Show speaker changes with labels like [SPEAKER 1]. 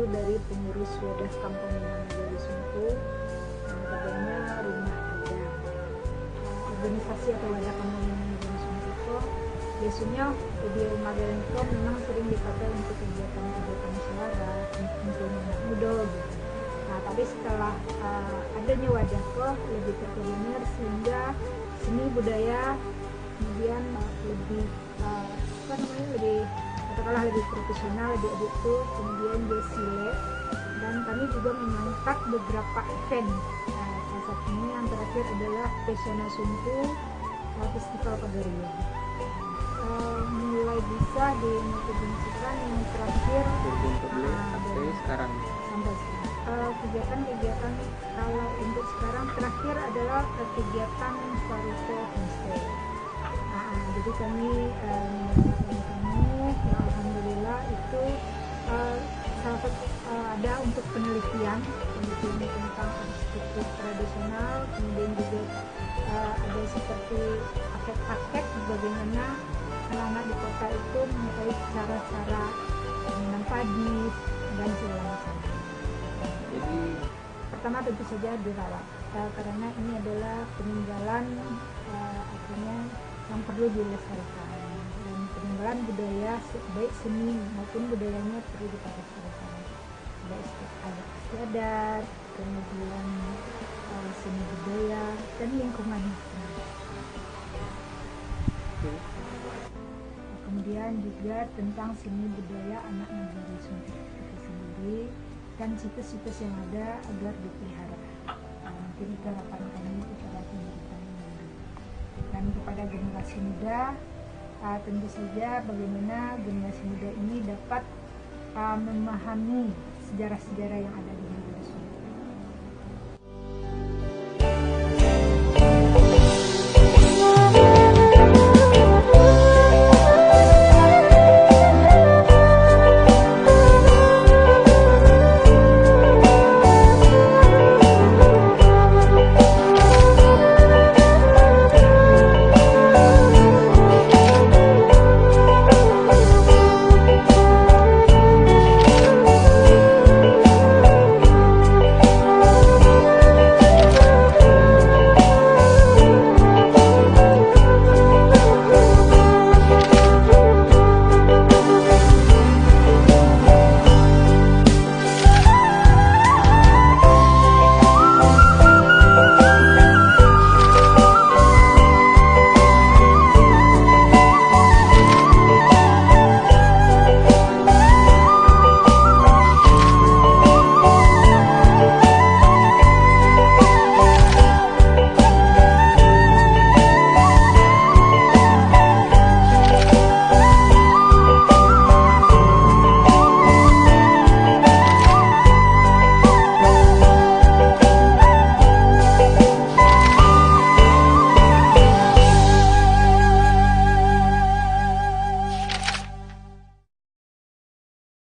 [SPEAKER 1] dari pengurus wadah Kampung Nagari Sumpu, namanya Rumah Gadang. Organisasi atau wadah Kampung Nagari Sumpu itu biasanya di Rumah Gadang itu memang sering dipakai untuk kegiatan-kegiatan musyawarah, untuk anak muda gitu. Nah, tapi setelah adanya wadah kok lebih terkoordinir sehingga seni budaya kemudian lebih lebih katakanlah lebih profesional, lebih objektif, kemudian dia silet, dan kami juga mengangkat beberapa event. Salah satunya yang terakhir adalah Pesona Sumpu Festival Pagarian. Mulai bisa dimultidimensikan yang terakhir
[SPEAKER 2] sampai sekarang.
[SPEAKER 1] Kegiatan-kegiatan kalau untuk sekarang terakhir adalah kegiatan Saruto Homestay. Jadi kami alhamdulillah itu salah satu ada untuk penelitian tentang arsitektur tradisional, kemudian juga ada seperti paket-paket bagaimana anak-anak di kota itu mengetahui cara-cara menanam padi dan segala macam.
[SPEAKER 2] Jadi
[SPEAKER 1] pertama tentu saja dirawat karena ini adalah peninggalan artinya yang perlu dilestarikan, dan peninggalan budaya baik seni maupun budayanya perlu dilestarikan. Ada istiadat, kemudian seni budaya dan lingkungan. Kemudian juga tentang seni budaya anak Nagari Sumpu itu sendiri dan situs-situs yang ada agar dipelihara. Mungkin itu harapan kami kepada pemerintah dan kepada generasi muda. Tentu saja bagaimana generasi muda ini dapat memahami sejarah-sejarah yang ada di